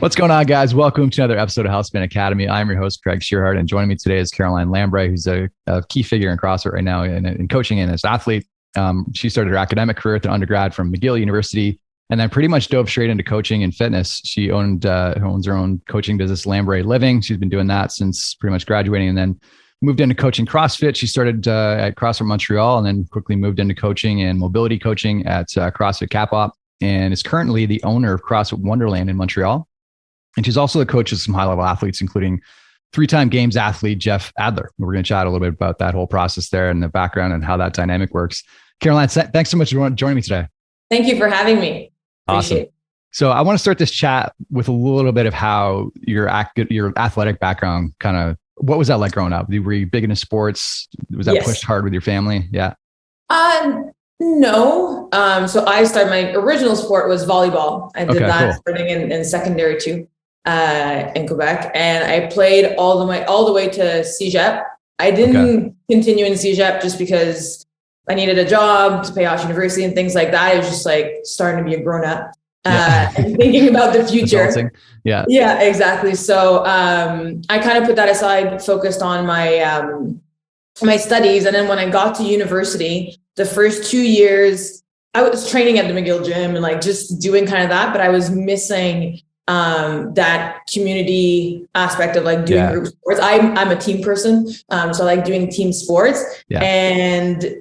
What's going on, guys? Welcome to another episode of Healthspan Academy. I'm your host, Craig Shearhart, and joining me today is Caroline Lambray, who's a key figure in CrossFit right now in coaching and as an athlete. She started her academic career at an undergrad from McGill University, and then pretty much dove straight into coaching and fitness. She owns her own coaching business, Lambray Living. She's been doing that since pretty much graduating, and then moved into coaching CrossFit. She started at CrossFit Montreal, and then quickly moved into coaching and mobility coaching at CrossFit Cap-Op, and is currently the owner of CrossFit Wonderland in Montreal. And she's also the coach of some high-level athletes, including three-time Games athlete Jeff Adler. We're going to chat a little bit about that whole process there and the background and how that dynamic works. Caroline, thanks so much for joining me today. Thank you for having me. Awesome. Appreciate it. So I want to start this chat with a little bit of how your athletic background what was that like growing up? Were you big into sports? Was that pushed hard with your family? Yeah. No. So I started, my original sport was volleyball. I did that starting in secondary too, in Quebec. And I played all the way to CEGEP. I didn't continue in CEGEP just because I needed a job to pay off university and things like that. I was just like starting to be a grown up, and thinking about the future. Adulting. Yeah, exactly. So, I kind of put that aside, focused on my studies. And then when I got to university, the first 2 years, I was training at the McGill gym and like just doing kind of that, but I was missing that community aspect of like doing group sports. I'm a team person, so I like doing team sports. And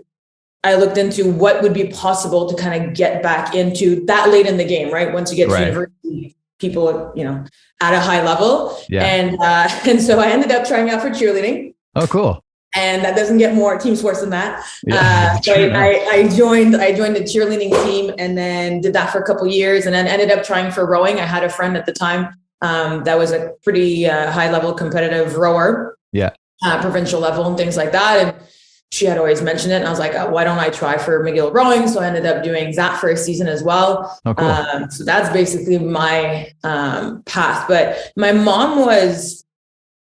I looked into what would be possible to kind of get back into that late in the game, right? Once you get to university, people are, at a high level. And so I ended up trying out for cheerleading. Oh, cool. And that doesn't get more team sports than that. So I joined the cheerleading team and then did that for a couple of years, and then ended up trying for rowing. I had a friend at the time that was a pretty high level competitive rower, provincial level and things like that. And she had always mentioned it. And I was like, why don't I try for McGill rowing? So I ended up doing that for a season as well. Oh, cool. So that's basically my path. But my mom was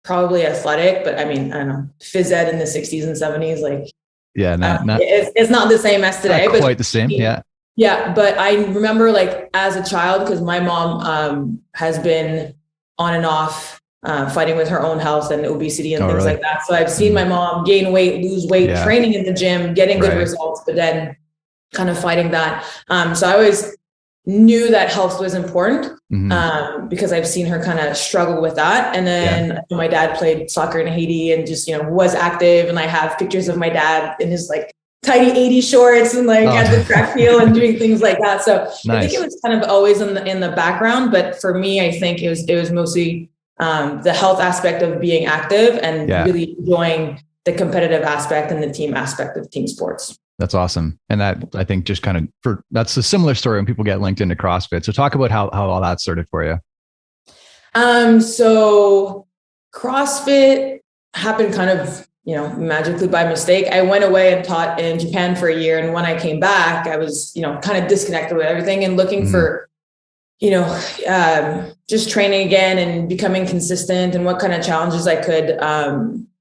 probably athletic, but I mean, I don't know, phys ed in the 60s and 70s, like, it's not the same as today, but quite the same. Yeah. But I remember like as a child, cause my mom, has been on and off, fighting with her own health and obesity and things like that. So I've seen my mom gain weight, lose weight, training in the gym, getting good results, but then kind of fighting that. So I always knew that health was important, because I've seen her kind of struggle with that. And then my dad played soccer in Haiti and just, was active. And I have pictures of my dad in his like tidy 80 shorts and like at the track field and doing things like that. So I think it was kind of always in the background, but for me, I think it was mostly the health aspect of being active and really enjoying the competitive aspect and the team aspect of team sports. That's awesome. And that, I think, just that's a similar story when people get linked into CrossFit. So talk about how all that started for you. So CrossFit happened kind of, magically by mistake. I went away and taught in Japan for a year. And when I came back, I was, kind of disconnected with everything and looking for, just training again and becoming consistent and what kind of challenges I could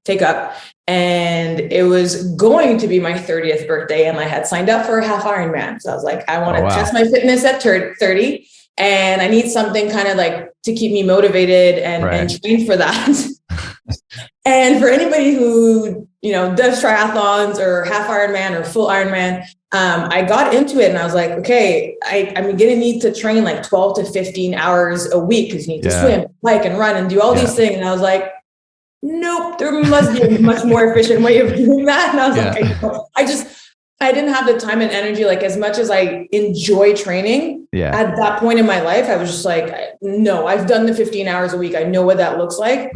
take up. And it was going to be my 30th birthday and I had signed up for a half Ironman. So I was like, I want to test my fitness at 30 and I need something kind of like to keep me motivated and train for that. And for anybody who, does triathlons or half Ironman or full Ironman, I got into it and I was like, okay, I'm going to need to train like 12 to 15 hours a week because you need to swim, bike and run and do all these things. And I was like, nope, there must be a much more efficient way of doing that. And I was like, I didn't have the time and energy, like as much as I enjoy training at that point in my life, I was just like, no, I've done the 15 hours a week. I know what that looks like.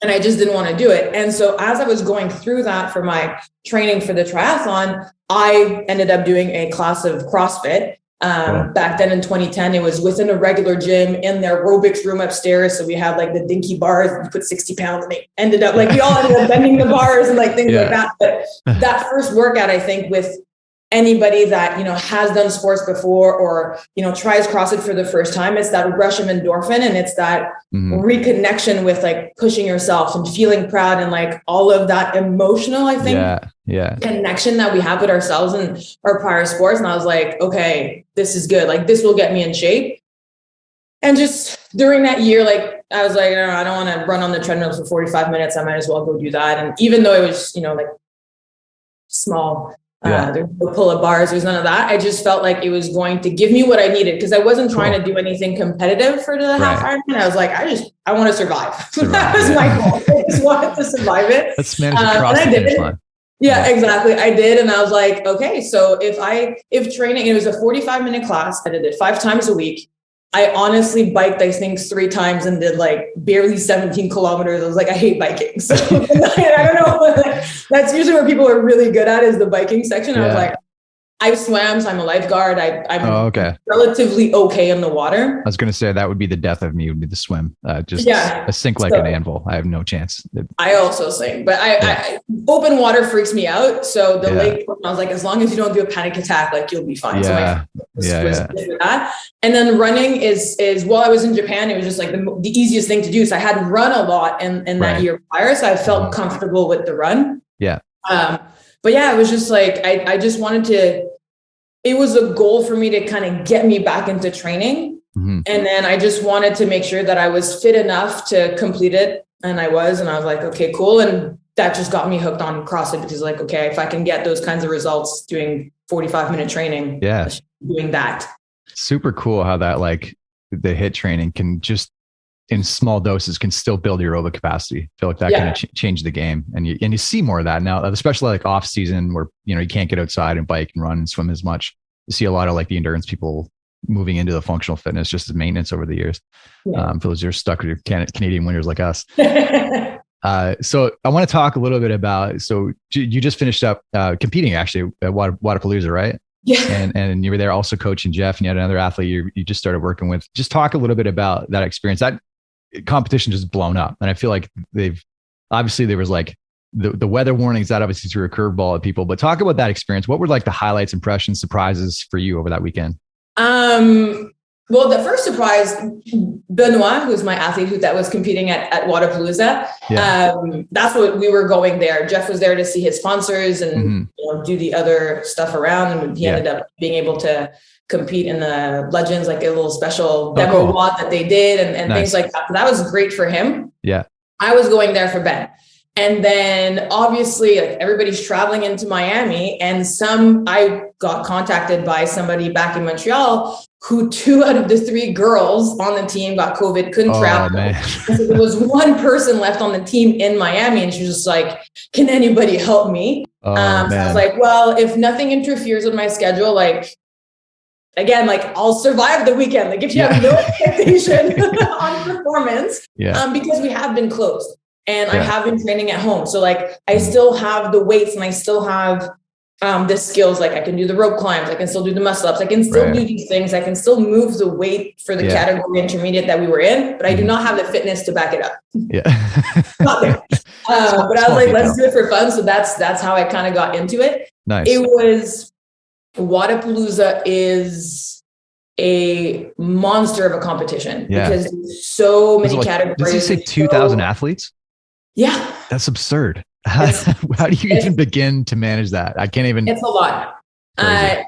And I just didn't want to do it. And so as I was going through that for my training for the triathlon, I ended up doing a class of CrossFit. Back then in 2010, it was within a regular gym in their aerobics room upstairs. So we had like the dinky bars, you put 60 pounds and they ended up like, we all ended up bending the bars and like things like that. But that first workout, I think with anybody that, has done sports before or, tries CrossFit for the first time, it's that rush of endorphin and it's that reconnection with like pushing yourself and feeling proud and like all of that emotional, I think, connection that we have with ourselves and our prior sports. And I was like, okay, this is good. Like this will get me in shape. And just during that year, like I was like, no, I don't want to run on the treadmill for 45 minutes. I might as well go do that. And even though it was, like small, there's no pull-up bars, there's none of that. I just felt like it was going to give me what I needed because I wasn't trying to do anything competitive for the half Ironman. I was like, I want to survive. That was my goal. I just wanted to survive it. Let's manage to cross the finish line. Yeah, exactly. I did. And I was like, okay, so if training, it was a 45-minute class, I did it 5 times a week. I honestly biked, I think 3 times and did like barely 17 kilometers. I was like, I hate biking. So I don't know. That's usually where people are really good at is the biking section. I was like, I swam, so I'm a lifeguard. I'm relatively okay in the water. I was going to say that would be the death of me, would be the swim. I sink like an anvil. I have no chance. I also sink, but I open water freaks me out. So the lake, I was like, as long as you don't do a panic attack, like you'll be fine. That. And then running is while I was in Japan, it was just like the easiest thing to do. So I had run a lot in that year prior. So I felt comfortable with the run. Yeah. But yeah, it was just like, I just wanted it was a goal for me to kind of get me back into training. Mm-hmm. And then I just wanted to make sure that I was fit enough to complete it. And I was like, okay, cool. And that just got me hooked on CrossFit because like, okay, if I can get those kinds of results doing 45-minute training, doing that. Super cool how that like the HIIT training can just in small doses can still build your aerobic capacity. I feel like that kind of change the game. And you see more of that now, especially like off season where, you can't get outside and bike and run and swim as much. You see a lot of like the endurance people moving into the functional fitness, just as maintenance over the years. For those who are stuck with your Canadian winters like us. So I want to talk a little bit about, so you just finished up competing actually at Wodapalooza, right? Yeah. And you were there also coaching Jeff, and you had another athlete you just started working with. Just talk a little bit about that experience. That competition just blown up. And I feel like there was like the weather warnings that obviously threw a curveball at people, but talk about that experience. What were like the highlights, impressions, surprises for you over that weekend? Well, the first surprise, Benoit, who's my athlete that was competing at Wodapalooza. That's what we were going there. Jeff was there to see his sponsors and do the other stuff around. And he ended up being able to compete in the Legends, like a little special demo WOD that they did and things like that. That was great for him. Yeah. I was going there for Ben. And then obviously like everybody's traveling into Miami, and I got contacted by somebody back in Montreal who 2 out of the 3 girls on the team got COVID, couldn't travel. So there was one person left on the team in Miami, and she was just like, can anybody help me? So I was like, well, if nothing interferes with my schedule, like, again, like I'll survive the weekend. Like if you have no expectation on performance, because we have been closed. And I have been training at home. So like, I still have the weights and I still have the skills. Like I can do the rope climbs. I can still do the muscle ups. I can still do these things. I can still move the weight for the category intermediate that we were in, but I do not have the fitness to back it up. Not there. But I was like, let's do it for fun. So that's how I kind of got into it. Nice. It was Wodapalooza is a monster of a competition because there's so many categories. Did you say 2,000 athletes? Yeah. That's absurd. How do you even begin to manage that? I can't even. It's a lot. I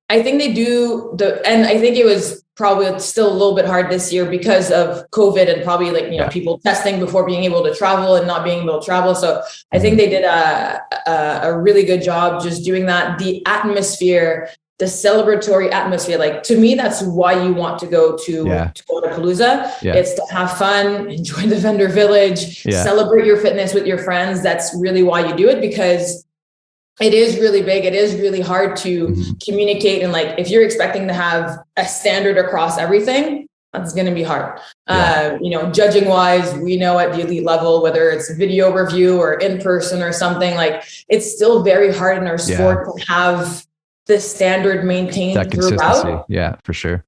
think they do and I think it was probably still a little bit hard this year because of COVID and probably like, people testing before being able to travel and not being able to travel. So I think they did a really good job just doing that. The atmosphere, the celebratory atmosphere, like to me, that's why you want to go to Wodapalooza. It's to have fun, enjoy the vendor village, celebrate your fitness with your friends. That's really why you do it, because it is really big. It is really hard to communicate. And like, if you're expecting to have a standard across everything, that's going to be hard. Judging wise, we know at the elite level, whether it's video review or in person or something, like it's still very hard in our sport to have the standard maintained that consistency. Throughout. Yeah, for sure.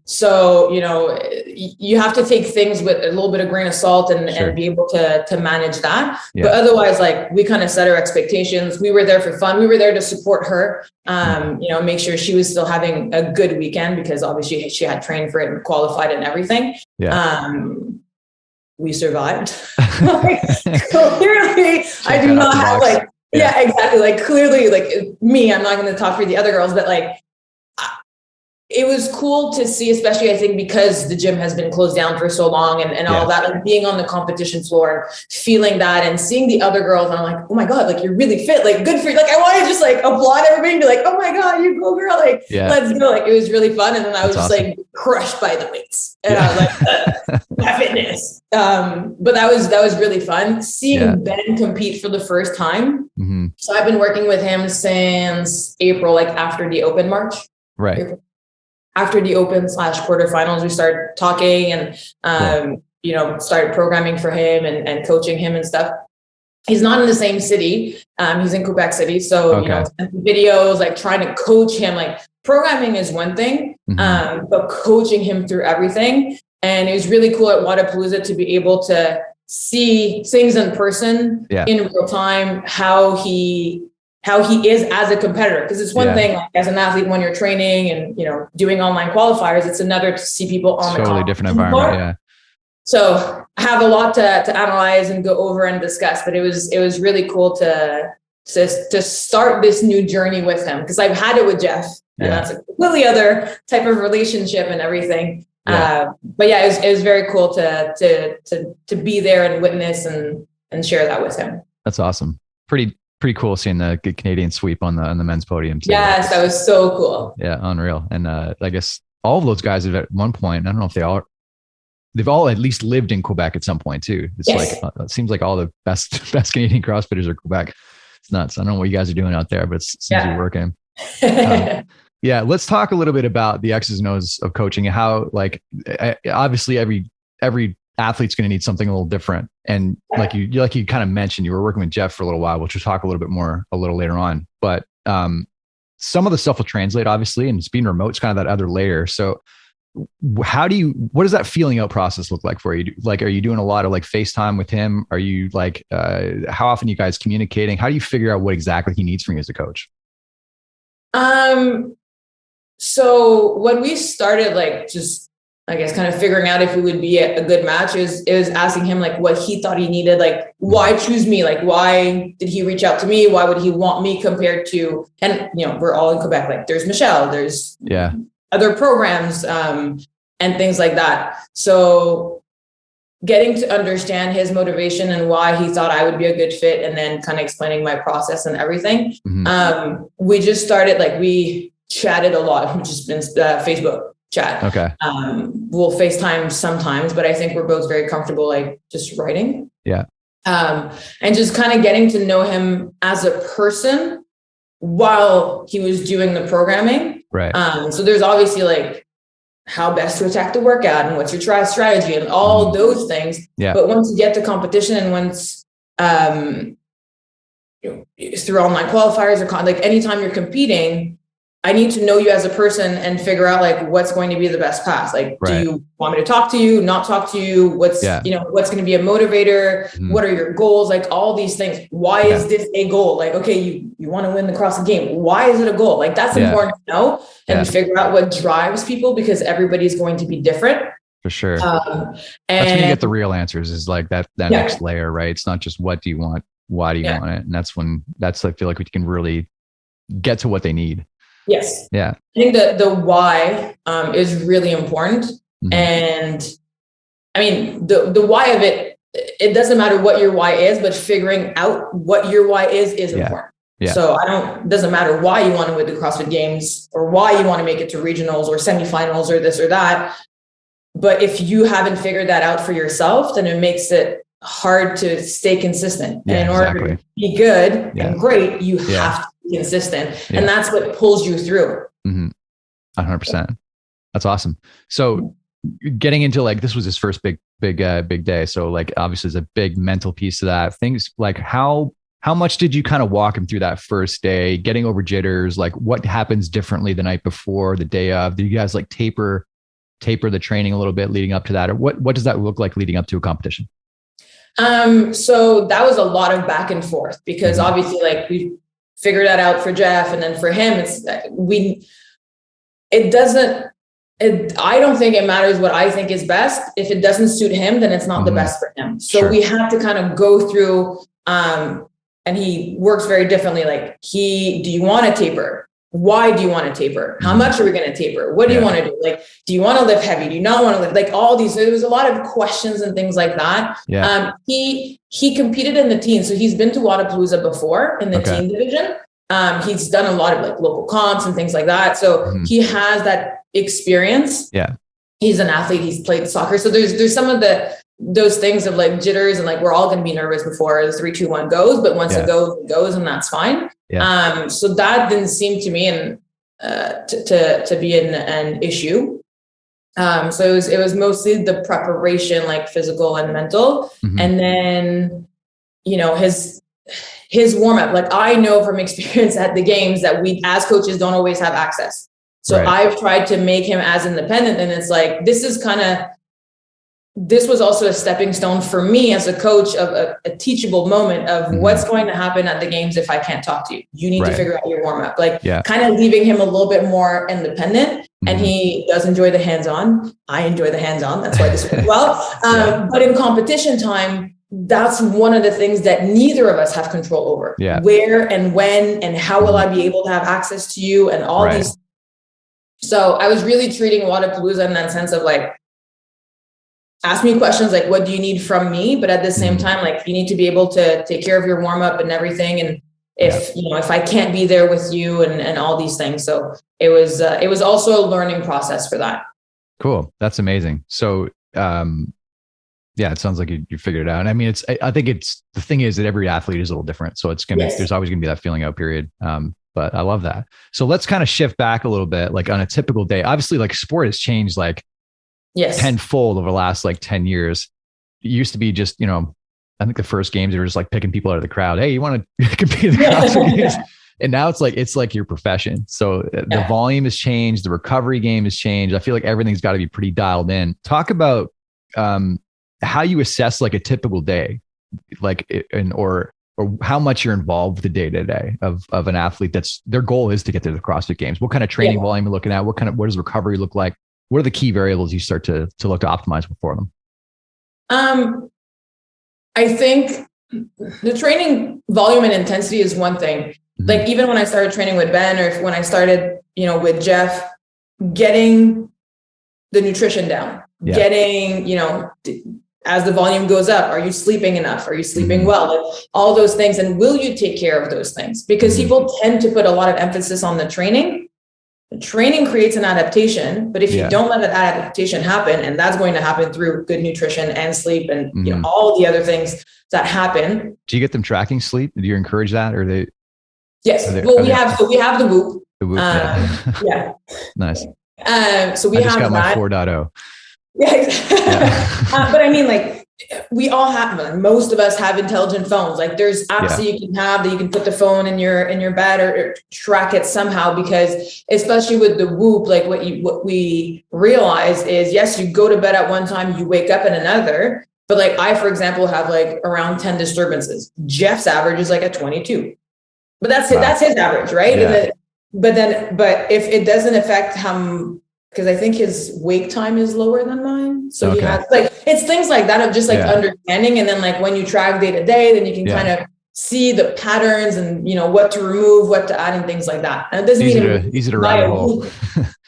So, you have to take things with a little bit of grain of salt and be able to manage that. But otherwise, like we kind of set our expectations. We were there for fun. We were there to support her, make sure she was still having a good weekend, because obviously she had trained for it and qualified and everything. We survived. Clearly, I do not have like, exactly. Like clearly, like me, I'm not going to talk for the other girls, but like it was cool to see, especially I think because the gym has been closed down for so long and all that, like being on the competition floor, feeling that and seeing the other girls. And I'm like, oh my God, like you're really fit, like good for you. Like I want to just like applaud everybody and be like, oh my God, you go girl. Like, let's go. Like it was really fun. And then I was just like crushed by the weights. And I was like, my fitness. But that was really fun seeing Ben compete for the first time. Mm-hmm. So I've been working with him since April, like after the open March. Right. April. After the open / quarterfinals, we started talking and, started programming for him and coaching him and stuff. He's not in the same city. He's in Quebec City. So, videos, like trying to coach him, like programming is one thing, but coaching him through everything. And it was really cool at Wodapalooza to be able to see things in person in real time, how he is as a competitor. Because it's one thing like as an athlete when you're training and, doing online qualifiers, it's another to see people on the totally different environment. Yeah. So I have a lot to analyze and go over and discuss, but it was really cool to start this new journey with him. Cause I've had it with Jeff and that's a completely other type of relationship and everything. But it was very cool to be there and witness and share that with him. That's awesome. Pretty cool seeing the Canadian sweep on the men's podium too. Yes, that was so cool. Yeah, unreal. And I guess all of those guys have at one point, I don't know if they've all at least lived in Quebec at some point too. It's like, it seems like all the best Canadian CrossFitters are Quebec. It's nuts. I don't know what you guys are doing out there, but it seems you're working. Let's talk a little bit about the X's and O's of coaching and how, like, obviously every athlete's going to need something a little different. And like you kind of mentioned, you were working with Jeff for a little while, which we'll talk a little bit more a little later on. But some of the stuff will translate, obviously, and it's being remote. It's kind of that other layer. So what does that feeling out process look like for you? Like, are you doing a lot of like FaceTime with him? Are you like, how often are you guys communicating? How do you figure out what exactly he needs from you as a coach? So when we started, like, just, I guess, kind of figuring out if we would be a good match, it was asking him like what he thought he needed, like, why choose me? Like, why did he reach out to me? Why would he want me compared to, and, we're all in Quebec, like there's Michelle, there's other programs, and things like that. So getting to understand his motivation and why he thought I would be a good fit, and then kind of explaining my process and everything. We just started, like, we chatted a lot, which has been Facebook chat. Okay. We'll FaceTime sometimes, but I think we're both very comfortable, like, just writing. Yeah. And just kind of getting to know him as a person while he was doing the programming. Right. So there's obviously like how best to attack the workout and what's your strategy and all those things. Yeah. But once you get to competition and once, through online qualifiers or like anytime you're competing, I need to know you as a person and figure out like what's going to be the best path. Like, do you want me to talk to you, not talk to you? What's what's going to be a motivator? What are your goals? Like all these things. Why is this a goal? Like, okay, you want to win the CrossFit game. Why is it a goal? Like that's important to know and figure out what drives people, because everybo's going to be different. For sure. And that's when you get the real answers, is like that next layer, right? It's not just what do you want? Why do you want it? And I feel like we can really get to what they need. Yes. Yeah. I think the why is really important. And I mean, the why of it doesn't matter what your why is, but figuring out what your why is important. Yeah. So doesn't matter why you want to win the CrossFit Games or why you want to make it to regionals or semifinals or this or that. But if you haven't figured that out for yourself, then it makes it hard to stay consistent. And in order to be good and great, you have to be consistent. And that's what pulls you through. 100%. That's awesome. So getting into like, this was his first big day. So like, obviously there's a big mental piece to that. Things like how much did you kind of walk him through that first day, getting over jitters? Like what happens differently the night before, the day of? Do you guys like taper the training a little bit leading up to that? Or what does that look like leading up to a competition? So that was a lot of back and forth, because obviously like we figured that out for Jeff, and then for him, I don't think it matters what I think is best. If it doesn't suit him, then it's not the best for him. So we have to kind of go through, and he works very differently. Like do you want to taper? why do you want to taper? How much are we going to taper? What do you want to do? Like, do you want to lift heavy? Do you not want to lift? Like all these, there was a lot of questions and things like that. Yeah. He competed in the teen. So he's been to Wodapalooza before in the teen division. He's done a lot of like local comps and things like that. So he has that experience. Yeah. He's an athlete. He's played soccer. So there's some of those things of like jitters and like, we're all going to be nervous before the 3, 2, 1 goes, but once it goes and that's fine. Yeah. So that didn't seem to me to be an issue. So it was mostly the preparation, like physical and mental. And then, you know, his warm up, like I know from experience at the games that we as coaches don't always have access. So I've tried to make him as independent, and it's like, this was also a stepping stone for me as a coach of a teachable moment of what's going to happen at the games if I can't talk to you. You need to figure out your warm up, like kind of leaving him a little bit more independent. And he does enjoy the hands-on. I enjoy the hands-on. That's why this went well. But in competition time, that's one of the things that neither of us have control over. Yeah. Where and when and how will I be able to have access to you and all these. So I was really treating Wodapalooza in that sense of like, ask me questions like, what do you need from me? But at the same time, like you need to be able to take care of your warm up and everything. And if I can't be there with you and all these things. So it was also a learning process for that. Cool. That's amazing. So, it sounds like you figured it out. And I mean, I think the thing is that every athlete is a little different. So there's always gonna be that feeling out period. But I love that. So let's kind of shift back a little bit, like on a typical day, obviously like sport has changed like tenfold over the last like 10 years. It used to be just, you know, I think the first games, they were just like picking people out of the crowd. Hey, you want to compete in the CrossFit Games? And now it's like your profession. So the volume has changed. The recovery game has changed. I feel like everything's got to be pretty dialed in. Talk about how you assess like a typical day, like, or how much you're involved with the day to day of an athlete that's their goal is to get to the CrossFit Games. What kind of training volume you're looking at? What does recovery look like? What are the key variables you start to look to optimize for them? I think the training volume and intensity is one thing. Like even when I started training with Ben, or when I started, you know, with Jeff, getting the nutrition down, getting, you know, as the volume goes up, are you sleeping enough? Are you sleeping well? Like all those things. And will you take care of those things? Because people tend to put a lot of emphasis on the training. The training creates an adaptation, but if you don't let that adaptation happen, and that's going to happen through good nutrition and sleep and you know, all the other things that happen. Do you get them tracking sleep? Do you encourage that, or they? Yes. We have the Whoop. The Whoop. Nice. So we have my 4.0. But I mean, like we all have, most of us have intelligent phones. Like there's apps that you can have that you can put the phone in your bed or track it somehow, because especially with the Whoop, like what we realize is, yes, you go to bed at one time, you wake up at another. But like I, for example, have like around 10 disturbances. Jeff's average is like a 22, but that's it. That's his average, right? Yeah. But if it doesn't affect him, because I think his wake time is lower than mine. So he has like, it's things like that of just like understanding. And then like when you track day to day, then you can kind of see the patterns and, you know, what to remove, what to add and things like that. And it doesn't mean easy to rabbit hole.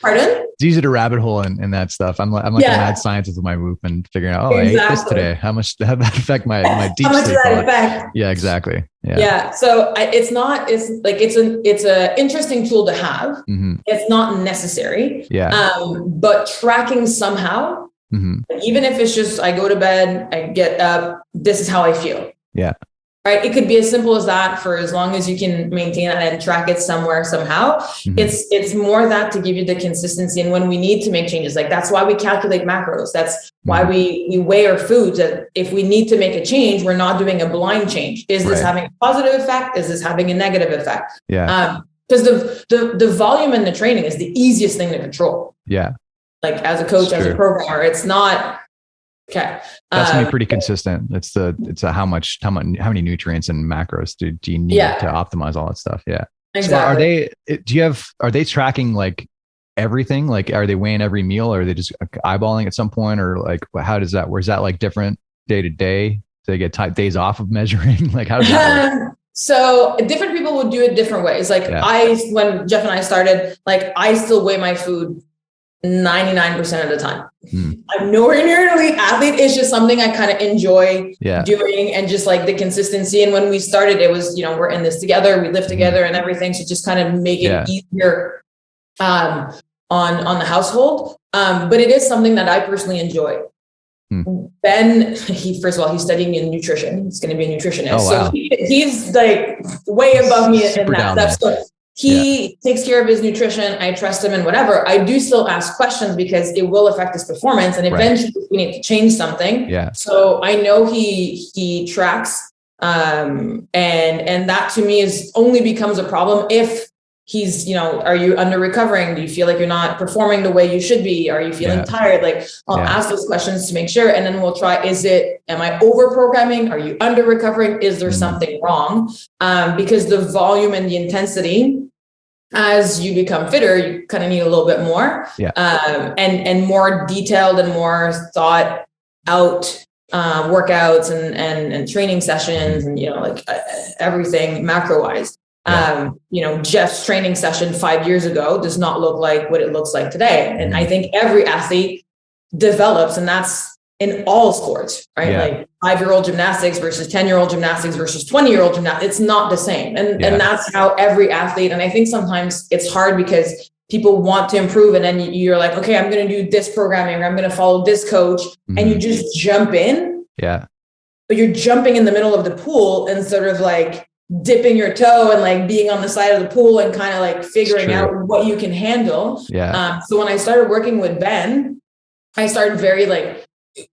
Pardon? It's easy to rabbit hole and that stuff. I'm like a mad scientist with my Whoop and figuring out, I ate this today. How much did that affect my deep sleep? How much did that affect? Yeah, exactly. Yeah. So it's an interesting tool to have. It's not necessary. But tracking somehow, even if it's just, I go to bed, I get up, this is how I feel. Yeah. Right. It could be as simple as that for as long as you can maintain that and track it somewhere, somehow. It's more that to give you the consistency. And when we need to make changes, like that's why we calculate macros. That's why we weigh our foods. That if we need to make a change, we're not doing a blind change. Is this having a positive effect? Is this having a negative effect? Yeah. Because the volume in the training is the easiest thing to control. Yeah. Like as a coach, as a programmer, it's not. Okay. That's gonna be pretty consistent. It's how many nutrients and macros do you need to optimize all that stuff? Yeah. Exactly. So are they tracking like everything? Like, are they weighing every meal, or are they just eyeballing at some point, or like, how does that, where's that like different day to day? Do they get days off of measuring? Like, how does that work? So different people would do it different ways. Like when Jeff and I started, like I still weigh my food 99% of the time. I'm nowhere near an elite athlete. It's just something I kind of enjoy doing, and just like the consistency. And when we started, it was, we're in this together, we live together and everything. So just kind of make it easier on the household. But it is something that I personally enjoy. Ben, first of all, he's studying in nutrition. He's going to be a nutritionist. Oh, wow. So he's like way above me in that stuff. So he takes care of his nutrition. I trust him and whatever. I do still ask questions because it will affect his performance. And eventually we need to change something. Yeah. So I know he tracks. And that to me only becomes a problem if he's, are you under recovering? Do you feel like you're not performing the way you should be? Are you feeling tired? Like I'll ask those questions to make sure. And then we'll try, am I over programming? Are you under recovering? Is there something wrong? Because the volume and the intensity, as you become fitter, you kind of need a little bit more, and more detailed and more thought out workouts and training sessions and, everything macro wise. Jeff's training session 5 years ago does not look like what it looks like today. And I think every athlete develops, and that's in all sports, right? Like 5-year-old gymnastics versus 10-year-old gymnastics versus 20-year-old gymnastics. It's not the same. And that's how every athlete, and I think sometimes it's hard because people want to improve. And then you're like, okay, I'm going to do this programming, or I'm going to follow this coach. And you just jump in. Yeah. But you're jumping in the middle of the pool and sort of like dipping your toe and like being on the side of the pool and kind of like figuring out what you can handle. So when I started working with Ben, I started very like,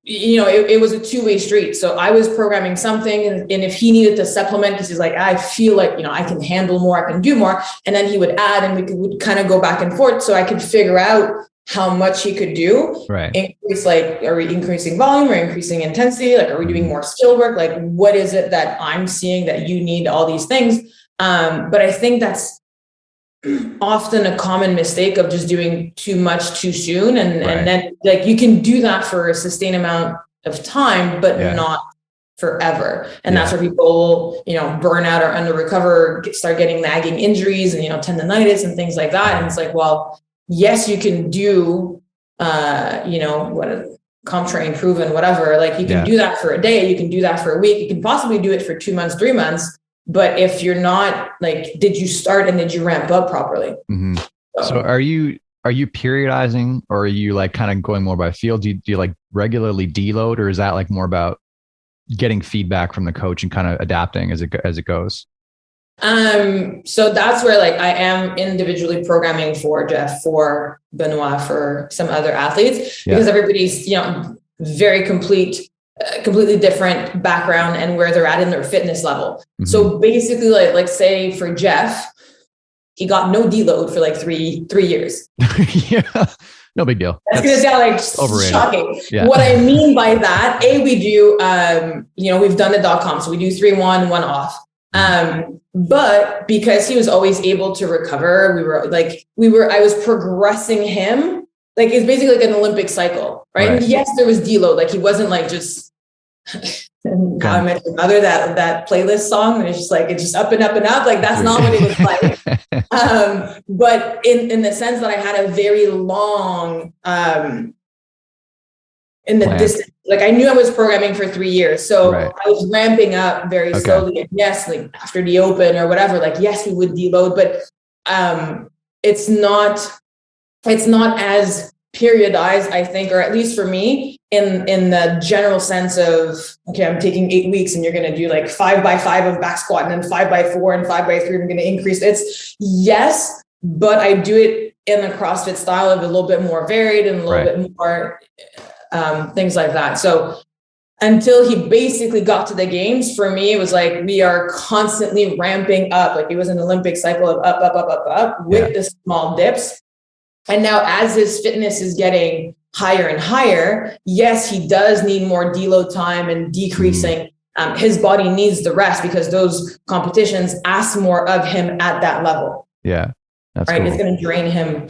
it was a two-way street. So I was programming something, and if he needed to supplement, because he's like, I feel like, I can handle more, I can do more. And then he would add, and we would kind of go back and forth. So I could figure out how much he could do. Increase, like, are we increasing volume or increasing intensity? Like, are we doing more skill work? Like, what is it that I'm seeing that you need all these things? But I think that's often a common mistake of just doing too much too soon. And then like you can do that for a sustained amount of time, but not forever. And that's where people will, burn out or under recover, start getting nagging injuries and, tendonitis and things like that. And it's like, well, yes, you can do, comp train proven, whatever, like you can do that for a day, you can do that for a week, you can possibly do it for 2 months, 3 months. But if you're not, like, did you start and did you ramp up properly? So are you periodizing, or are you like kind of going more by feel? Do you like regularly deload, or is that like more about getting feedback from the coach and kind of adapting as it goes? So that's where like I am individually programming for Jeff, for Benoit, for some other athletes, because everybody's, very completely different background and where they're at in their fitness level. So basically like say for Jeff, he got no deload for like three years. No big deal. That's going to sound like overrated. Shocking. What I mean by that, we do, we've done the .com. So we do 3 on, 1 off. But because he was always able to recover, I was progressing him. Like it's basically like an Olympic cycle, right? And yes, there was deload. Like he wasn't like just, I mentioned another that playlist song, and it's just up and up and up. Like that's not what it was like. But in the sense that I had a very long, in the distance, like I knew I was programming for 3 years. So I was ramping up very slowly. And yes, like after the open or whatever, like, yes, we would deload, but it's not as periodized, I think, or at least for me, in the general sense of, okay, I'm taking 8 weeks and you're going to do like 5x5 of back squat and then 5x4 and 5x3. I'm going to increase. It's yes, but I do it in the CrossFit style of a little bit more varied and a little bit more things like that. So until he basically got to the games, for me, it was like, we are constantly ramping up. Like it was an Olympic cycle of up with the small dips. And now as his fitness is getting higher and higher, yes, he does need more deload time and decreasing. His body needs the rest because those competitions ask more of him at that level. Yeah. That's right. Cool. It's going to drain him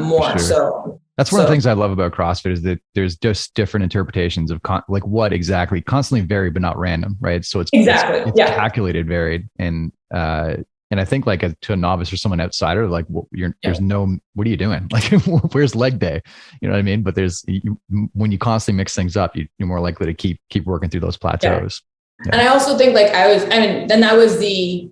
more. Sure. So That's one of the things I love about CrossFit is that there's just different interpretations of like what exactly, constantly varied, but not random, right? So it's calculated, varied. And I think like to a novice or someone outsider, like there's no, what are you doing? Like where's leg day? You know what I mean? But when you constantly mix things up, you're more likely to keep working through those plateaus. Yeah. And I also think like then that was the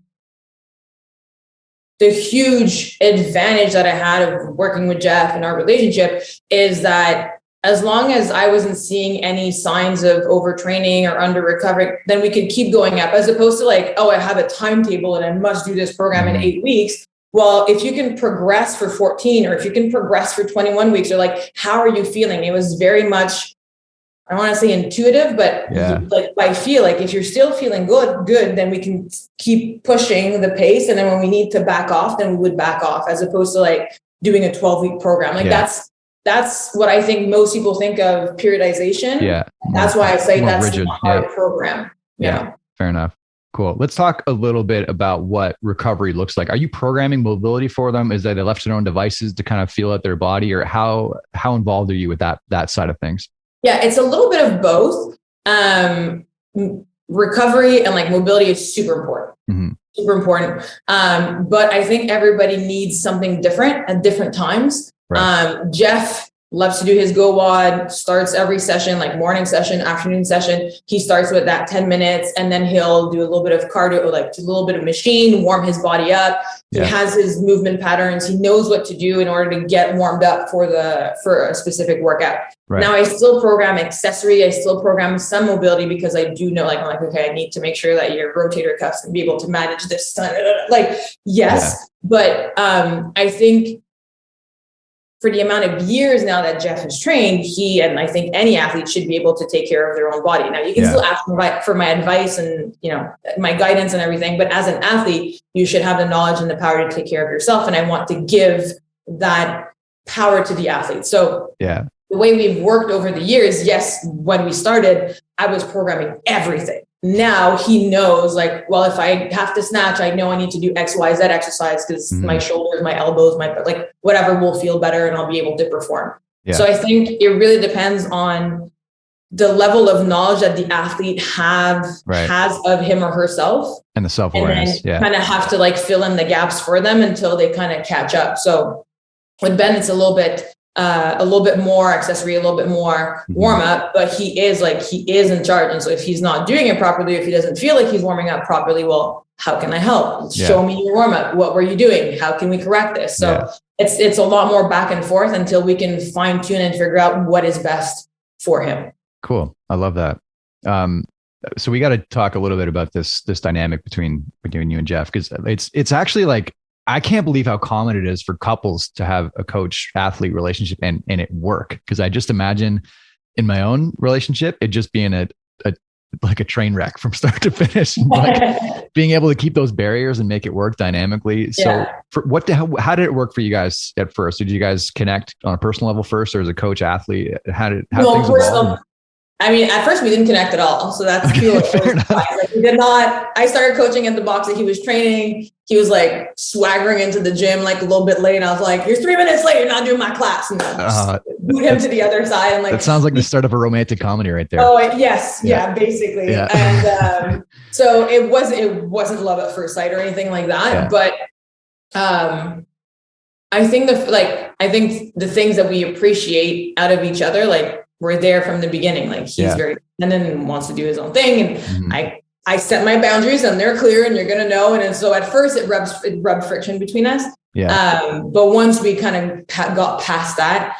huge advantage that I had of working with Jeff and our relationship is that as long as I wasn't seeing any signs of overtraining or under recovering, then we could keep going up, as opposed to like, oh, I have a timetable and I must do this program in 8 weeks. Well, if you can progress for 14 or if you can progress for 21 weeks, or like, how are you feeling? It was very much, I don't want to say intuitive, but like I feel like if you're still feeling good, then we can keep pushing the pace. And then when we need to back off, then we would back off, as opposed to like doing a 12-week program. Like that's what I think most people think of periodization. Yeah. That's why I say that's rigid. Not our program. Yeah. Fair enough. Cool. Let's talk a little bit about what recovery looks like. Are you programming mobility for them? Is that they left to their own devices to kind of feel out their body, or how involved are you with that side of things? Yeah, it's a little bit of both. Recovery and like mobility is super important. Mm-hmm. Super important. But I think everybody needs something different at different times. Right. Jeff loves to do his Go WOD, starts every session, like morning session, afternoon session. He starts with that 10 minutes and then he'll do a little bit of cardio, like a little bit of machine, warm his body up. He has his movement patterns. He knows what to do in order to get warmed up for a specific workout. Right. Now I still program accessory. I still program some mobility because I do know, like, I'm like, okay, I need to make sure that your rotator cuffs can be able to manage this. Like, yes, but I think for the amount of years now that Jeff has trained, he, and I think any athlete, should be able to take care of their own body. Now you can still ask for my advice and, my guidance and everything, but as an athlete, you should have the knowledge and the power to take care of yourself. And I want to give that power to the athlete. So the way we've worked over the years, yes, when we started, I was programming everything. Now he knows, like, well, if I have to snatch, I know I need to do X, Y, Z exercise because my shoulders, my elbows, like whatever will feel better and I'll be able to perform. Yeah. So I think it really depends on the level of knowledge that the athlete has of him or herself. And the self-awareness. And then kind of have to like fill in the gaps for them until they kind of catch up. So with Ben, it's a little bit more accessory, a little bit more warm up, but he is in charge. And so if he's not doing it properly, if he doesn't feel like he's warming up properly, well, how can I help? Show me your warm up. What were you doing? How can we correct this? So it's a lot more back and forth until we can fine tune and figure out what is best for him. Cool. I love that. So we got to talk a little bit about this dynamic between you and Jeff, because it's actually like, I can't believe how common it is for couples to have a coach athlete relationship and it work. Cause I just imagine in my own relationship, it just being a train wreck from start to finish, like being able to keep those barriers and make it work dynamically. So how did it work for you guys at first? Did you guys connect on a personal level first, or as a coach athlete? How things evolve? I mean, at first we didn't connect at all. So that's cool. Like, we did not. I started coaching at the box that he was training. He was like swaggering into the gym like a little bit late. And I was like, you're 3 minutes late. You're not doing my class. And then boot him to the other side. And like, that sounds like the start of a romantic comedy right there. Oh, yes. Yeah, basically. Yeah. And so it wasn't love at first sight or anything like that. Yeah. But I think the things that we appreciate out of each other, like, we're there from the beginning. Like, he's very independent and wants to do his own thing. And I set my boundaries and they're clear and you're going to know. And so at first it rubbed friction between us. Yeah. But once we kind of got past that,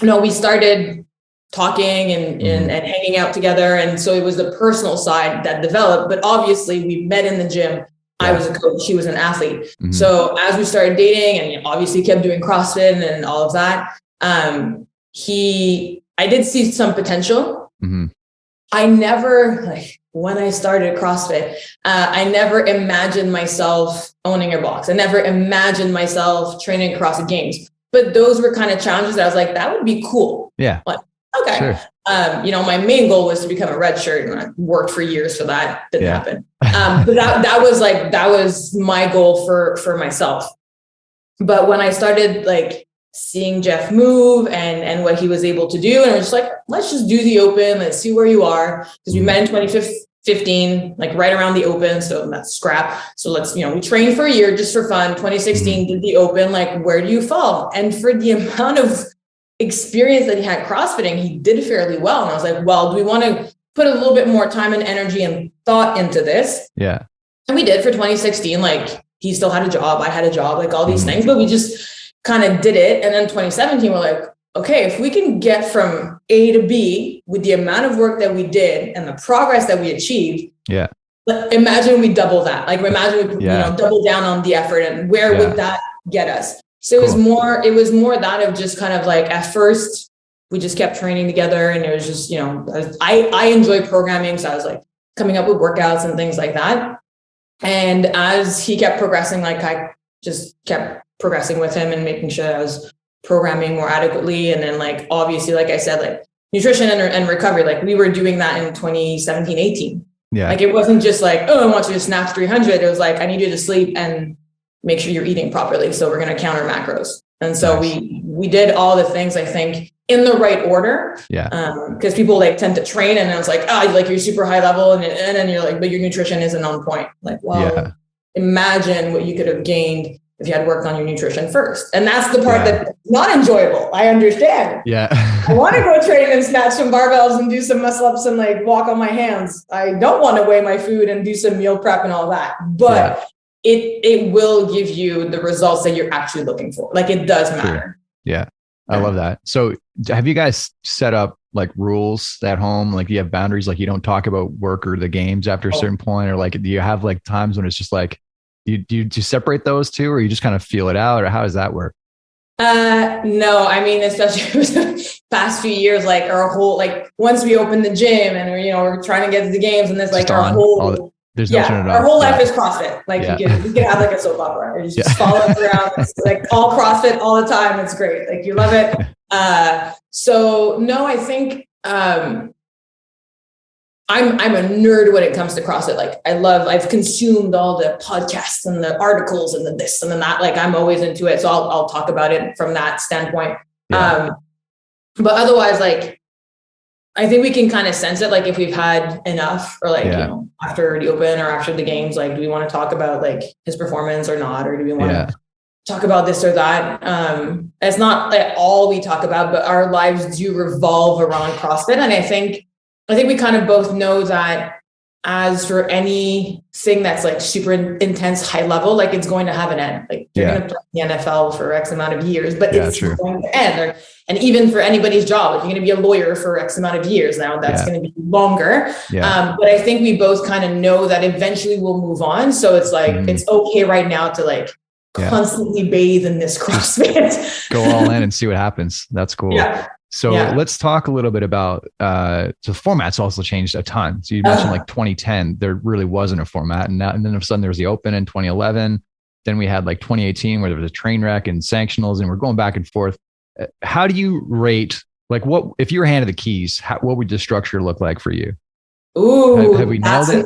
we started talking and hanging out together. And so it was the personal side that developed, but obviously we met in the gym. I was a coach, she was an athlete. So as we started dating and obviously kept doing CrossFit and all of that, I did see some potential. I never, when I started CrossFit, I never imagined myself owning a box. I never imagined myself training CrossFit Games, but those were kind of challenges that I was like, that would be cool. Yeah. Like, okay. Sure. My main goal was to become a red shirt, and I worked for years for that. Didn't happen. But that was my goal for myself. But when I started seeing Jeff move and what he was able to do. And we're just like, let's just do the open. Let's see where you are. Because we met in 2015, like right around the open. So that's scrap. So let's, we trained for a year just for fun. 2016 did the open, like, where do you fall? And for the amount of experience that he had CrossFitting, he did fairly well. And I was like, well, do we want to put a little bit more time and energy and thought into this? Yeah. And we did for 2016. Like, he still had a job. I had a job, like all these things, but we just kind of did it. And then 2017, we're like, okay, if we can get from A to B with the amount of work that we did and the progress that we achieved, imagine we double that. Like, imagine we double down on the effort, and where would that get us? So it was more that of just kind of like, at first we just kept training together, and it was just, I enjoy programming. So I was like coming up with workouts and things like that. And as he kept progressing, like, I just kept progressing with him and making sure I was programming more adequately. And then, like, obviously, like I said, like nutrition and recovery, like we were doing that in 2017, 18. Yeah. Like, it wasn't just like, oh, I want you to snatch 300. It was like, I need you to sleep and make sure you're eating properly. So we're going to counter macros. And so we did all the things, I think, in the right order. Yeah. Because people like tend to train, and it's like, like you're super high level, and then you're like, but your nutrition isn't on point. Like, well, imagine what you could have gained if you had worked on your nutrition first. And that's the part that's not enjoyable. I understand. Yeah. I want to go train and snatch some barbells and do some muscle ups and like walk on my hands. I don't want to weigh my food and do some meal prep and all that. But it will give you the results that you're actually looking for. Like, it does matter. Sure. Yeah. I love that. So have you guys set up like rules at home? Like, do you have boundaries? Like, you don't talk about work or the games after a certain point, or like, do you have like times when it's just like, do you separate those two, or you just kind of feel it out, or how does that work? No, I mean, especially the past few years, like our whole, like once we opened the gym and we're trying to get to the games, and there's like our whole, there's no turn it off. Our whole life is CrossFit. Like you can have like a soap opera, you just follow us around. It's like all CrossFit all the time. It's great. Like, you love it. So no, I think, I'm a nerd when it comes to CrossFit. Like, I've consumed all the podcasts and the articles and the this and the that. Like, I'm always into it. So I'll talk about it from that standpoint. Yeah. But otherwise, like, I think we can kind of sense it. Like, if we've had enough, or like, after the open or after the games, like, do we want to talk about like his performance or not? Or do we want to talk about this or that? It's not like all we talk about, but our lives do revolve around CrossFit. And I think we kind of both know that, as for anything that's like super intense, high level, like, it's going to have an end. Like, you're going to play in the NFL for X amount of years, but it's going to end. And even for anybody's job, if you're going to be a lawyer for X amount of years now, that's going to be longer. Yeah. But I think we both kind of know that eventually we'll move on. So it's like, it's okay right now to like constantly bathe in this CrossFit. Go all in and see what happens. That's cool. Yeah. So let's talk a little bit about, so the format's also changed a ton. So you mentioned like 2010, there really wasn't a format. And then all of a sudden there was the open in 2011. Then we had like 2018 where there was a train wreck and sanctionals, and we're going back and forth. How do you rate, like, what, if you were handed the keys, what would the structure look like for you? Ooh, have we nailed it?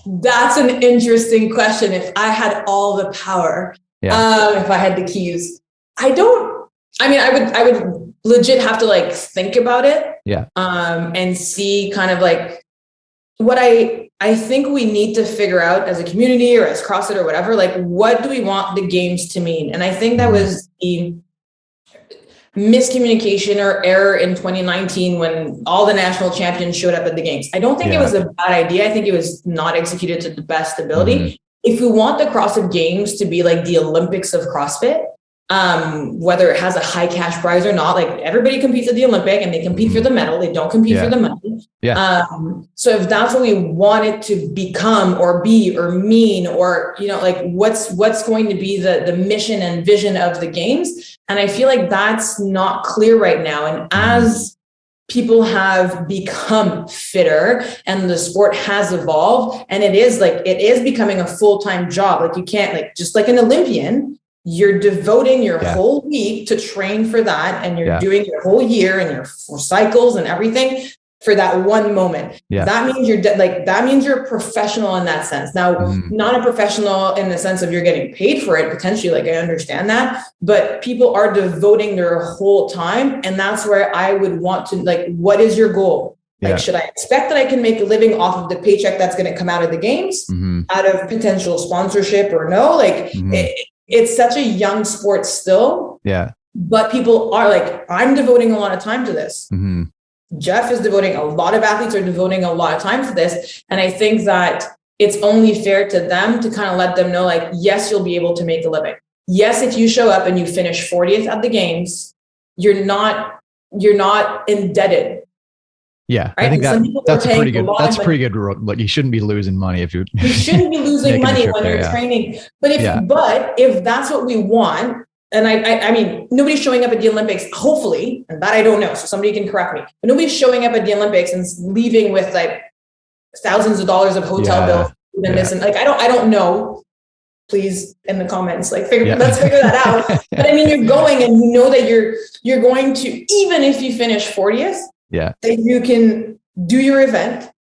That's an interesting question. If I had all the power, if I had the keys, I would legit have to like think about it. Yeah. And see kind of like what I think we need to figure out as a community or as CrossFit or whatever, like, what do we want the games to mean? And I think that was the miscommunication or error in 2019 when all the national champions showed up at the games. I don't think it was a bad idea. I think it was not executed to the best ability. If we want the CrossFit Games to be like the Olympics of CrossFit, whether it has a high cash prize or not, like, everybody competes at the Olympic and they compete for the medal. They don't compete for the money. Yeah. So if that's what we want it to become or be or mean, or, like, what's going to be the mission and vision of the games. And I feel like that's not clear right now. And as people have become fitter and the sport has evolved, and it is becoming a full-time job. Like, you can't, like, just like an Olympian, you're devoting your whole week to train for that, and you're doing your whole year and your 4 cycles and everything for that one moment. Yeah. That means that means you're a professional in that sense. Now, not a professional in the sense of you're getting paid for it, potentially, like I understand that, but people are devoting their whole time. And that's where I would want to, like, what is your goal? Like, should I expect that I can make a living off of the paycheck that's going to come out of the games, out of potential sponsorship or no? Like it's such a young sport still. Yeah. But people are like, I'm devoting a lot of time to this. Jeff is devoting, a lot of athletes are devoting a lot of time to this. And I think that it's only fair to them to kind of let them know, like, yes, you'll be able to make a living. Yes, if you show up and you finish 40th at the games, you're not indebted. Yeah, right? I think that's a pretty good. That's a pretty good rule. Like, you shouldn't be losing money if you. You shouldn't be losing money when you're training. But if that's what we want. And I mean, nobody's showing up at the Olympics, hopefully, and that I don't know, so somebody can correct me. But nobody's showing up at the Olympics and leaving with like thousands of dollars of hotel bills and this and like I don't know. Please in the comments, like let's figure that out. But I mean, you're going and you know that you're going to, even if you finish 40th, that you can do your event.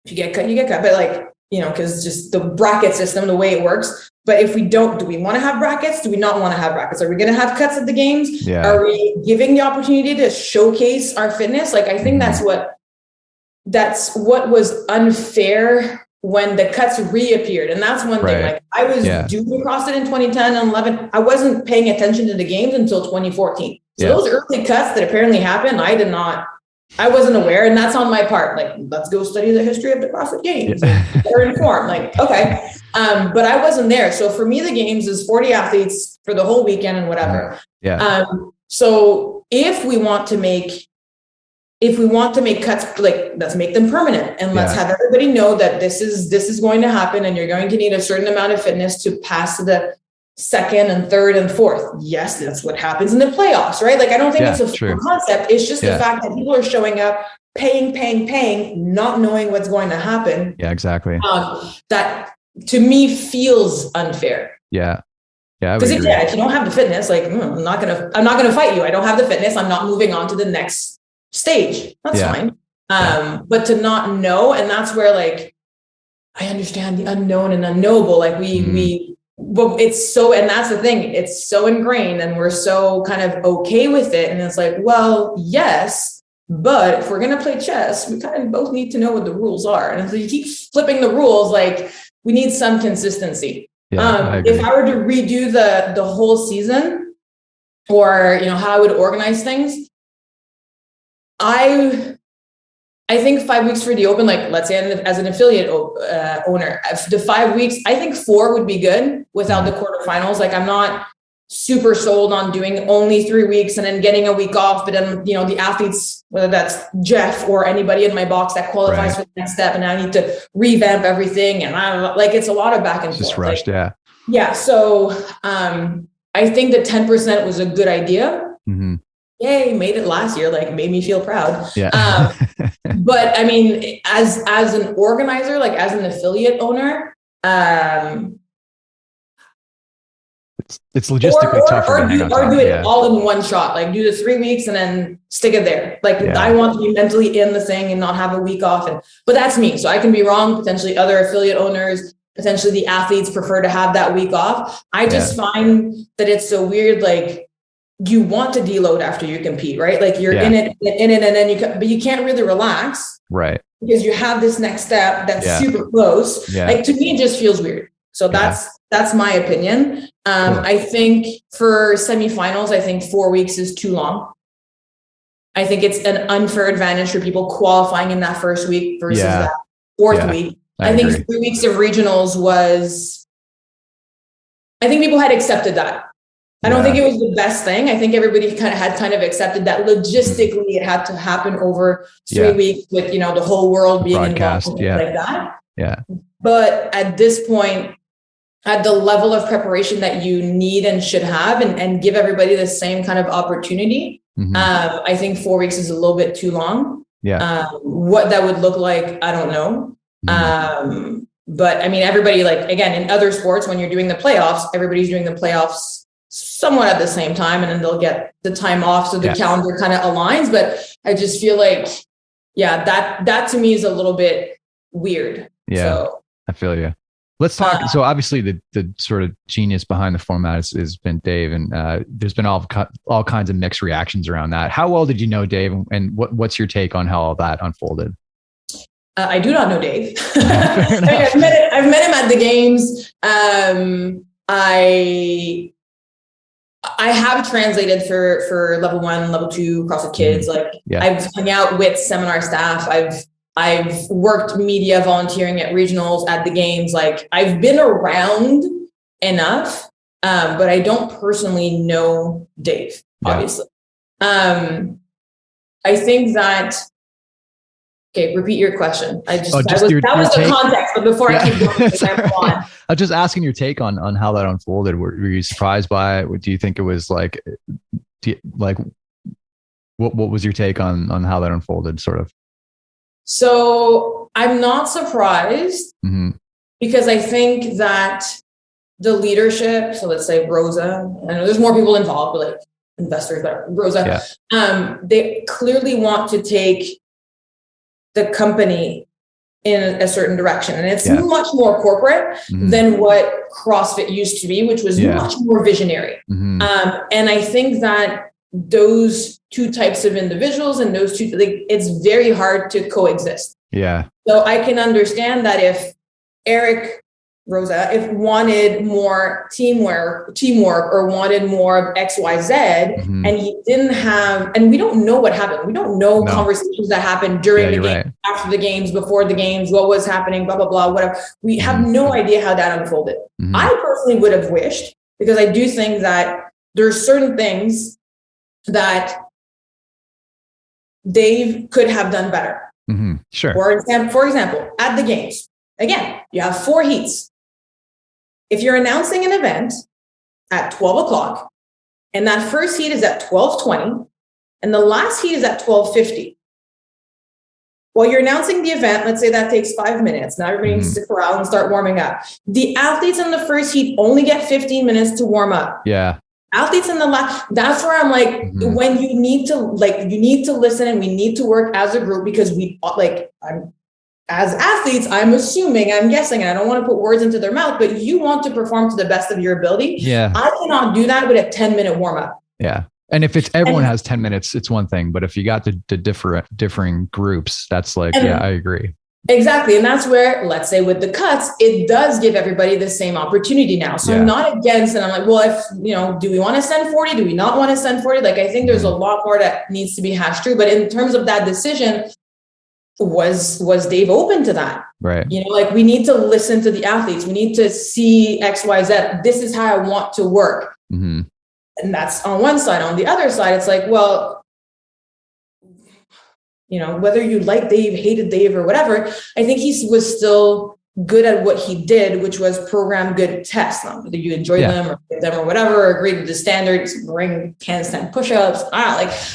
If you get cut, you get cut. But like, because just the bracket system, the way it works. But if we don't, do we want to have brackets? Do we not want to have brackets? Are we going to have cuts at the games? Yeah. Are we giving the opportunity to showcase our fitness? Like, I think that's what was unfair when the cuts reappeared. And that's one thing. Like, I was doing CrossFit in 2010 and 11. I wasn't paying attention to the games until 2014. So those early cuts that apparently happened, I wasn't aware, and that's on my part. Like, let's go study the history of the CrossFit Games. Or informed. Like, okay. But I wasn't there. So for me, the games is 40 athletes for the whole weekend and whatever. Yeah. So if we want to make cuts, like, let's make them permanent, and let's have everybody know that this is going to happen, and you're going to need a certain amount of fitness to pass to the second and third and fourth. Yes, that's what happens in the playoffs, right? Like, I don't think it's a full concept. It's just the fact that people are showing up, paying, not knowing what's going to happen. Yeah, exactly. That to me feels unfair. Yeah. Because if you don't have the fitness, like, I'm not gonna fight you. I don't have the fitness. I'm not moving on to the next stage. That's fine. But to not know, and that's where, like, I understand the unknown and unknowable. Like but it's so, and that's the thing, it's so ingrained and we're so kind of okay with it. And it's like, well, yes, but if we're going to play chess, we kind of both need to know what the rules are. And if you keep flipping the rules, like, we need some consistency. If I were to redo the whole season, or, how I would organize things, I think 5 weeks for the open, like, let's say as an affiliate owner, the 5 weeks, I think 4 would be good without the quarterfinals. Like, I'm not super sold on doing only 3 weeks and then getting a week off. But then, the athletes, whether that's Jeff or anybody in my box that qualifies for the next step, and I need to revamp everything. And I don't know, like, it's a lot of back and forth. Just rushed. Like, yeah. So I think that 10% was a good idea. Yay, made it last year, like, made me feel proud. Yeah. But I mean, as an organizer, like, as an affiliate owner, it's logistically tougher. Or do it all in one shot, like, do the 3 weeks and then stick it there. Like, I want to be mentally in the thing and not have a week off. But that's me. So I can be wrong. Potentially other affiliate owners, potentially the athletes prefer to have that week off. I just find that it's so weird. Like, you want to deload after you compete, right? Like, you're in it, and then but you can't really relax, right? Because you have this next step that's super close. Like, to me, it just feels weird. So that's my opinion. Cool. I think for semifinals, I think 4 weeks is too long. I think it's an unfair advantage for people qualifying in that first week versus that fourth week. I think 3 weeks of regionals I think people had accepted that. I don't think it was the best thing. I think everybody had accepted that logistically it had to happen over 3 weeks with, the whole world being involved like that. Yeah. But at this point, at the level of preparation that you need and should have, and give everybody the same kind of opportunity, I think 4 weeks is a little bit too long. Yeah. What that would look like, I don't know. But I mean, everybody, like, again, in other sports, when you're doing the playoffs, everybody's doing the playoffs somewhat at the same time, and then they'll get the time off. So the calendar kind of aligns, but I just feel like yeah, that to me is a little bit weird. Yeah, so, I feel you. Let's talk. So obviously the sort of genius behind the format has been Dave, and there's been all kinds of mixed reactions around that. How well did you know Dave, and what's your take on how all that unfolded? I do not know Dave. I've met him at the games. I have translated for level 1, level 2 CrossFit Kids. I've hung out with seminar staff. I've worked media volunteering at regionals, at the games. Like, I've been around enough, but I don't personally know Dave, obviously. I think that, okay, repeat your question. That was the context, but before I keep going, I was just asking your take on how that unfolded. Were you surprised by it? Do you think it was what was your take on how that unfolded, sort of? So I'm not surprised, because I think that the leadership, so let's say Rosa, I know there's more people involved, but like investors, but Rosa, they clearly want to take the company in a certain direction. And it's much more corporate than what CrossFit used to be, which was much more visionary. And I think that those two types of individuals and those two, it's very hard to coexist. Yeah. So I can understand that if Eric Rosa wanted more teamwork or wanted more of XYZ, and he didn't have, and we don't know what happened. We don't know conversations that happened during the game, after the games, before the games, what was happening, blah, blah, blah, whatever. We have no idea how that unfolded. I personally would have wished, because I do think that there's certain things that Dave could have done better. Sure. For example, at the games, again, you have 4 heats. If you're announcing an event at 12 o'clock, and that first heat is at 12:20, and the last heat is at 12:50, while you're announcing the event, let's say that takes 5 minutes. Now everybody needs to corral and start warming up. The athletes in the first heat only get 15 minutes to warm up. Yeah. Athletes in the last, that's where I'm like, when you need to listen, and we need to work as a group, because as athletes, I'm guessing, and I don't want to put words into their mouth, but you want to perform to the best of your ability. Yeah. I cannot do that with a 10-minute warm up. Yeah. And if everyone has 10 minutes, it's one thing, but if you got the differing groups, that's I agree. Exactly. And that's where, let's say with the cuts, it does give everybody the same opportunity now. So I'm not against, and I'm like, well, if, do we want to send 40? Do we not want to send 40? I think there's a lot more that needs to be hashed through. But in terms of that decision, was Dave open to that? Right. We need to listen to the athletes. We need to see XYZ. This is how I want to work. And that's on one side. On the other side, it's like, well, whether you like Dave, hated Dave, or whatever, I think he was still good at what he did, which was program good tests. Whether you enjoyed them or whatever, or agreed with the standards, bring handstand push-ups.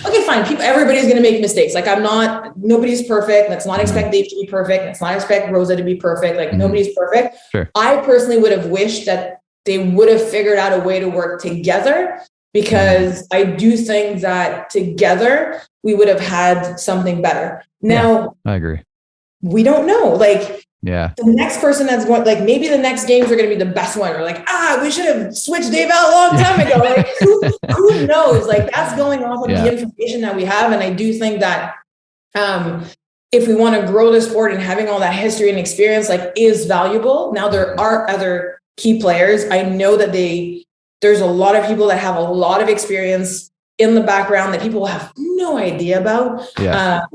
Okay, fine. Everybody's going to make mistakes. Nobody's perfect. Let's not expect Dave to be perfect. Let's not expect Rosa to be perfect. Nobody's perfect. Sure. I personally would have wished that they would have figured out a way to work together, because I do think that together we would have had something better. Now, I agree. We don't know. The next person that's going, maybe the next games are going to be the best one. Or we should have switched Dave out a long time ago. Who knows? That's going off of the information that we have. And I do think that if we want to grow the sport, and having all that history and experience is valuable. Now, there are other key players. I know that there's a lot of people that have a lot of experience in the background that people have no idea about. Yeah.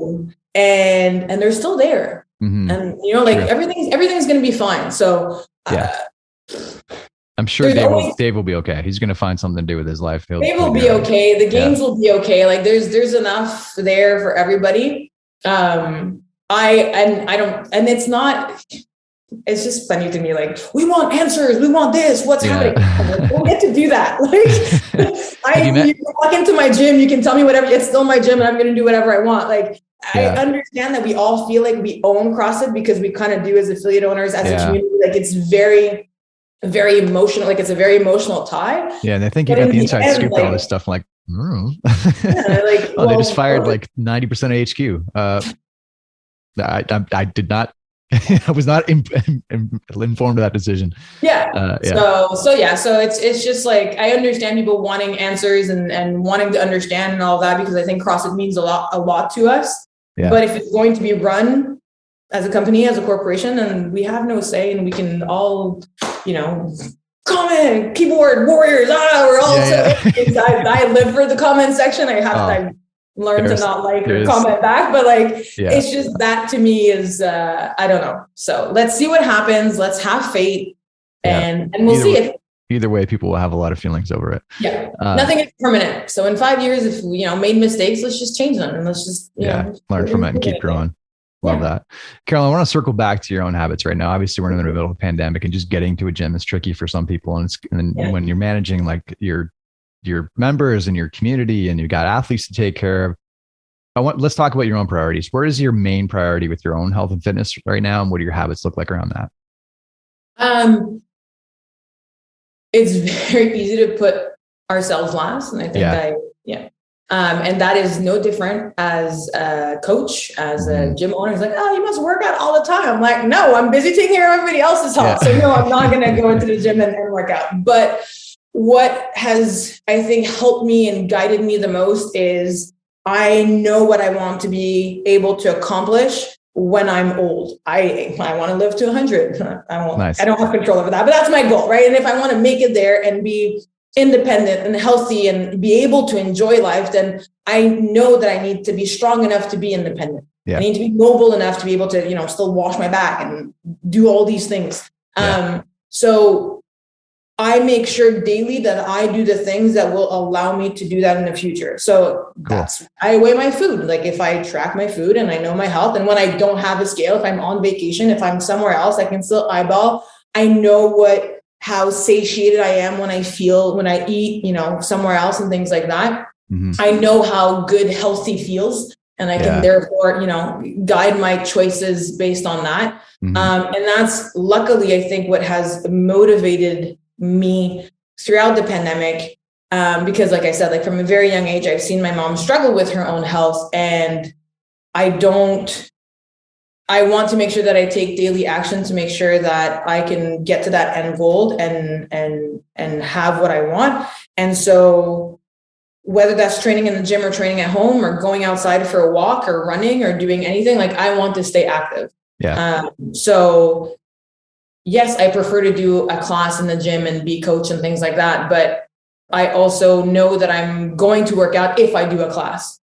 And they're still there. And everything's going to be fine. So I'm sure Dave will be okay. He's going to find something to do with his life. Dave will be okay. The games will be okay. There's enough there for everybody. It's just funny to me. We want answers. We want this. What's happening? We'll get to do that. You walk into my gym, you can tell me whatever. It's still my gym, and I'm going to do whatever I want. I understand that we all feel like we own CrossFit, because we kind of do as affiliate owners, as a community. It's very, very emotional. It's a very emotional tie. Yeah. And I think you got the inside scoop on all this stuff. They just fired 90% of HQ. I did not, I was not informed of that decision. Yeah. So it's just like, I understand people wanting answers and wanting to understand and all that, because I think CrossFit means a lot to us. Yeah. But if it's going to be run as a company, as a corporation, then we have no say, and we can all, comment, keyboard warriors. We're all I live for the comment section. I learned to not like or comment back, but it's just that to me is I don't know. So let's see what happens. Let's have faith, and we'll see it. Either way, people will have a lot of feelings over it. Yeah, nothing is permanent. So in 5 years, if we made mistakes, let's just change them, and let's just learn from it and keep growing. Love that. Carol, I want to circle back to your own habits right now. Obviously, we're in the middle of a pandemic, and just getting to a gym is tricky for some people. And when you're managing like your members and your community, and you got athletes to take care of, let's talk about your own priorities. Where is your main priority with your own health and fitness right now? And what do your habits look like around that? It's very easy to put ourselves last. And I think and that is no different as a coach, as a gym owner. It's like, oh, you must work out all the time. I'm like, no, I'm busy taking care of everybody else's health. So no, I'm not going to go into the gym and work out. But what has, I think, helped me and guided me the most is I know what I want to be able to accomplish when I'm old. I want to live to 100. I don't have control over that, but that's my goal, right? And if I want to make it there and be independent and healthy and be able to enjoy life, then I know that I need to be strong enough to be independent. I need to be mobile enough to be able to, still wash my back and do all these things. So I make sure daily that I do the things that will allow me to do that in the future. So I weigh my food. Like if I track my food and I know my health, and when I don't have a scale, if I'm on vacation, if I'm somewhere else, I can still eyeball. I know how satiated I am when I eat, somewhere else and things like that. Mm-hmm. I know how good healthy feels, and I can therefore, guide my choices based on that. Mm-hmm. And that's luckily, I think, what has motivated me throughout the pandemic. Because like I said, like from a very young age, I've seen my mom struggle with her own health, and I want to make sure that I take daily action to make sure that I can get to that end goal and have what I want. And so whether that's training in the gym or training at home or going outside for a walk or running or doing anything, like I want to stay active. So yes, I prefer to do a class in the gym and be coach and things like that. But I also know that I'm going to work out if I do a class.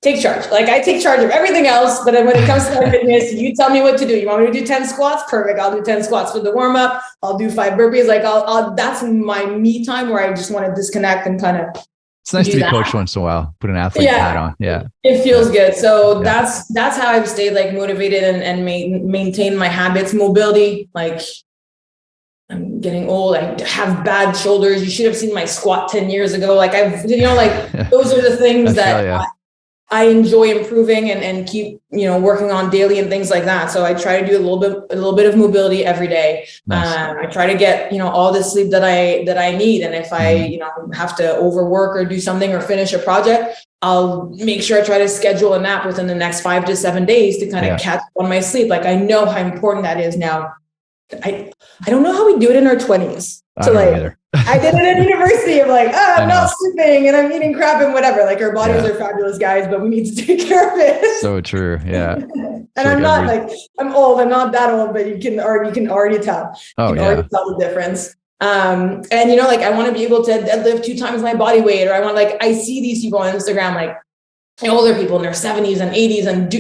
Take charge. Like I take charge of everything else, but when it comes to my fitness, you tell me what to do. You want me to do 10 squats? Perfect. I'll do 10 squats for the warm up. I'll do 5 burpees. Like that's my me time where I just want to disconnect and kind of. It's nice to be coached once in a while. Put an athlete hat on. Yeah. It feels good. So that's how I've stayed like motivated and maintain my habits. Mobility. Like I'm getting old. I have bad shoulders. You should have seen my squat 10 years ago. Like those are the things that I enjoy improving and keep, working on daily and things like that. So I try to do a little bit of mobility every day. Nice. I try to get, all the sleep that I need. And if I, have to overwork or do something or finish a project, I'll make sure I try to schedule a nap within the next 5 to 7 days to kind of catch up on my sleep. Like I know how important that is now. I don't know how we do it in our 20s. So I did it at university of I'm not sleeping and I'm eating crap and whatever. Like our bodies are fabulous, guys, but we need to take care of it. So true. Yeah. And I'm not I'm old. I'm not that old, but you can already tell. Already tell the difference. And I want to be able to deadlift 2 times my body weight, or I see these people on Instagram, older people in their 70s and 80s and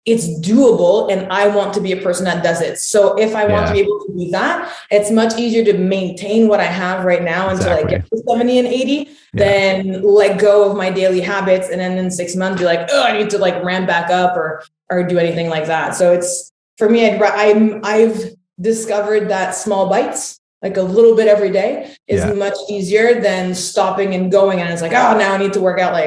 it's doable. And I want to be a person that does it. So if I want to be able to do that, it's much easier to maintain what I have right now until I get to 70 and 80 than let go of my daily habits. And then in 6 months, be like, oh, I need to ramp back up or do anything like that. So it's for me, I've discovered that small bites, like a little bit every day is much easier than stopping and going. And it's like, oh, now I need to work out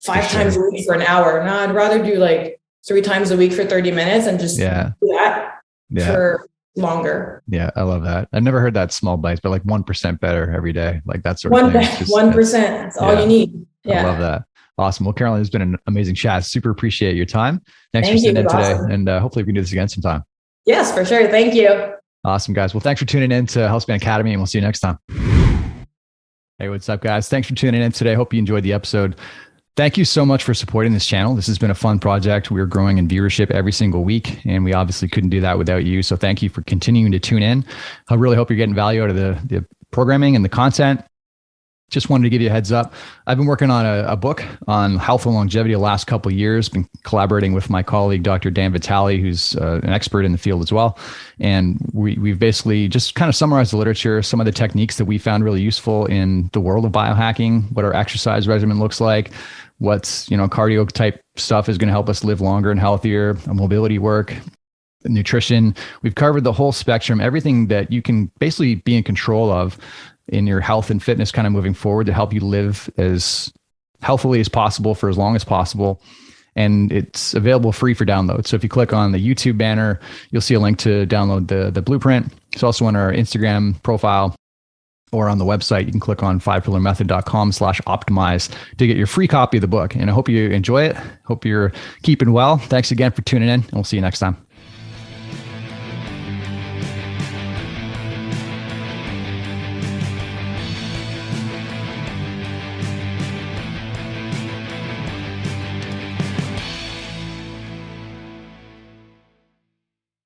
5 times a week for an hour. No, I'd rather do 3 times a week for 30 minutes and just do that for longer. Yeah, I love that. I've never heard that small bites, but 1% better every day. That sort of thing. 1%. That's all you need. Yeah. I love that. Awesome. Well, Caroline, it's been an amazing chat. Super appreciate your time. Thanks for Thank you. sitting in It was today. awesome. And hopefully we can do this again sometime. Yes, for sure. Thank you. Awesome, guys. Well, thanks for tuning in to Healthspan Academy, and we'll see you next time. Hey, what's up, guys? Thanks for tuning in today. Hope you enjoyed the episode. Thank you so much for supporting this channel. This has been a fun project. We're growing in viewership every single week, and we obviously couldn't do that without you. So thank you for continuing to tune in. I really hope you're getting value out of the programming and the content. Just wanted to give you a heads up. I've been working on a book on health and longevity the last couple of years, been collaborating with my colleague, Dr. Dan Vitale, who's an expert in the field as well. And we've basically just kind of summarized the literature, some of the techniques that we found really useful in the world of biohacking, what our exercise regimen looks like, what's, cardio type stuff is going to help us live longer and healthier, mobility work, nutrition. We've covered the whole spectrum, everything that you can basically be in control of in your health and fitness kind of moving forward to help you live as healthily as possible for as long as possible. And it's available free for download. So if you click on the YouTube banner, you'll see a link to download the blueprint. It's also on our Instagram profile or on the website. You can click on 5pillarmethod.com/optimize to get your free copy of the book. And I hope you enjoy it. Hope you're keeping well. Thanks again for tuning in, and we'll see you next time.